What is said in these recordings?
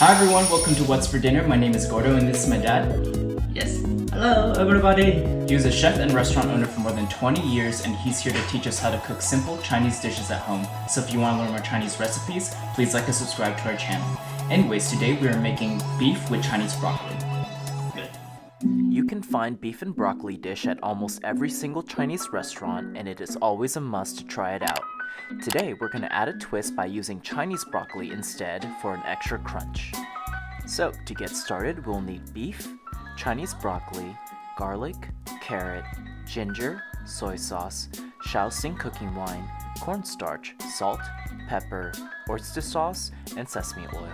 Hi everyone, welcome to What's for Dinner. My name is Gordo and this is my dad. Yes. Hello everybody. He was a chef and restaurant owner for more than 20 years and he's here to teach us how to cook simple Chinese dishes at home. So if you want to learn more Chinese recipes, please like and subscribe to our channel. Anyways, today we are making beef with Chinese broccoli. You can find beef and broccoli dish at almost every single Chinese restaurant and it is always a must to try it out. Today we're going to add a twist by using Chinese broccoli instead for an extra crunch. So to get started we'll need beef, Chinese broccoli, garlic, carrot, ginger, soy sauce, Shao Hsing cooking wine, cornstarch, salt, pepper, oyster sauce, and sesame oil.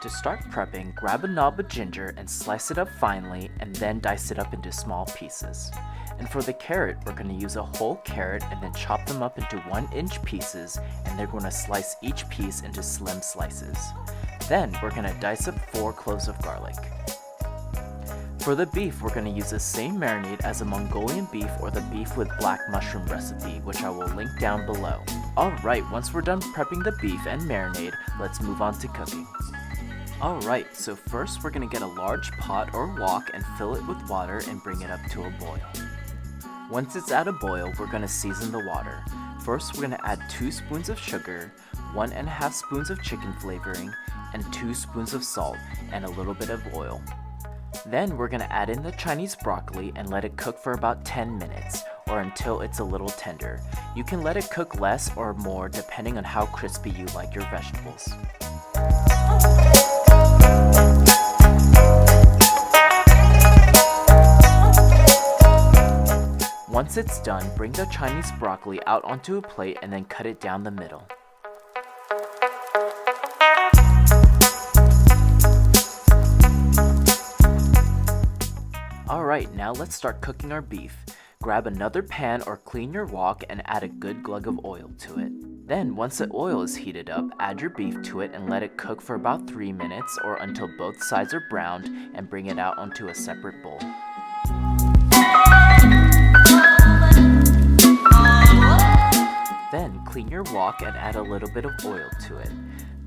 To start prepping, grab a knob of ginger and slice it up finely and then dice it up into small pieces. And for the carrot, we're going to use a whole carrot and then chop them up into 1-inch pieces and they're going to slice each piece into slim slices. Then we're going to dice up 4 cloves of garlic. For the beef, we're going to use the same marinade as a Mongolian beef or the beef with black mushroom recipe, which I will link down below. Alright, once we're done prepping the beef and marinade, let's move on to cooking. Alright, so first we're going to get a large pot or wok and fill it with water and bring it up to a boil. Once it's at a boil, we're going to season the water. First, we're going to add 2 spoons of sugar, 1.5 spoons of chicken flavoring, and 2 spoons of salt, and a little bit of oil. Then we're going to add in the Chinese broccoli and let it cook for about 10 minutes, or until it's a little tender. You can let it cook less or more depending on how crispy you like your vegetables. Once it's done, bring the Chinese broccoli out onto a plate and then cut it down the middle. Alright, now let's start cooking our beef. Grab another pan or clean your wok and add a good glug of oil to it. Then, once the oil is heated up, add your beef to it and let it cook for about 3 minutes or until both sides are browned and bring it out onto a separate bowl. Then, clean your wok and add a little bit of oil to it.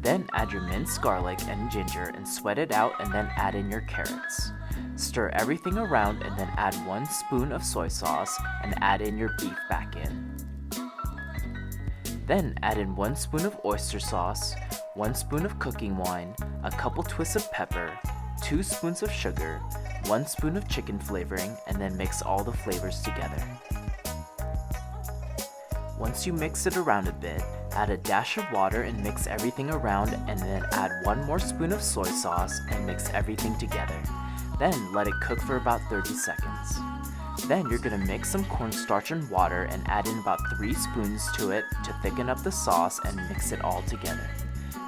Then add your minced garlic and ginger and sweat it out and then add in your carrots. Stir everything around and then add 1 spoon of soy sauce and add in your beef back in. Then add in 1 spoon of oyster sauce, 1 spoon of cooking wine, a couple twists of pepper, 2 spoons of sugar, 1 spoon of chicken flavoring, and then mix all the flavors together. Once you mix it around a bit, add a dash of water and mix everything around and then add 1 more spoon of soy sauce and mix everything together. Then let it cook for about 30 seconds. Then you're going to mix some cornstarch and water and add in about 3 spoons to it to thicken up the sauce and mix it all together.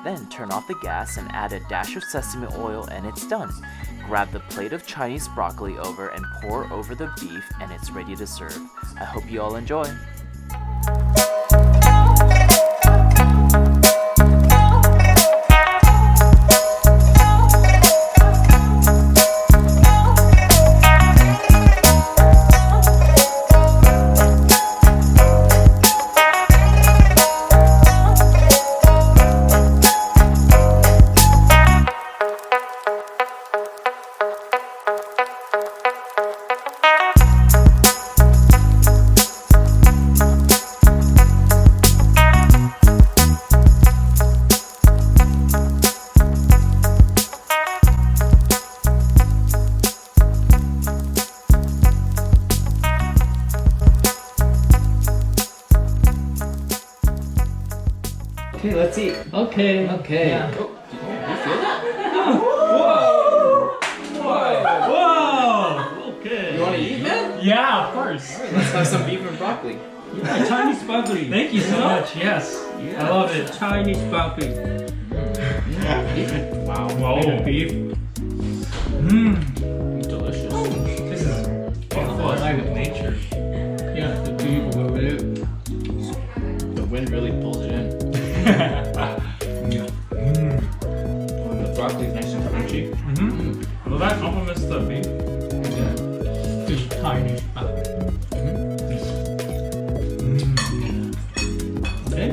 Then turn off the gas and add a dash of sesame oil and it's done. Grab the plate of Chinese broccoli over and pour over the beef and it's ready to serve. I hope you all enjoy! Okay, let's eat. Okay. Yeah. Oh, you feel that? Whoa! Whoa! Okay. You want to eat, man? Yeah, of course. Alright, let's have some beef and broccoli. Yeah, Chinese broccoli. Thank you so much. Yes. Yeah. I love it. Chinese broccoli. Wow. Whoa. Beef. Delicious. This is alive with nature. Yeah, the beef over there. The wind really pulls it in. And the broccoli is nice and crunchy. Well, that complements the beef. Yeah. This Chinese broccoli. Okay.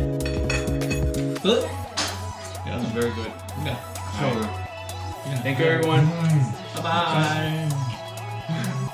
Good. Yeah, that's very good. Yeah. So, thank you everyone. Bye bye.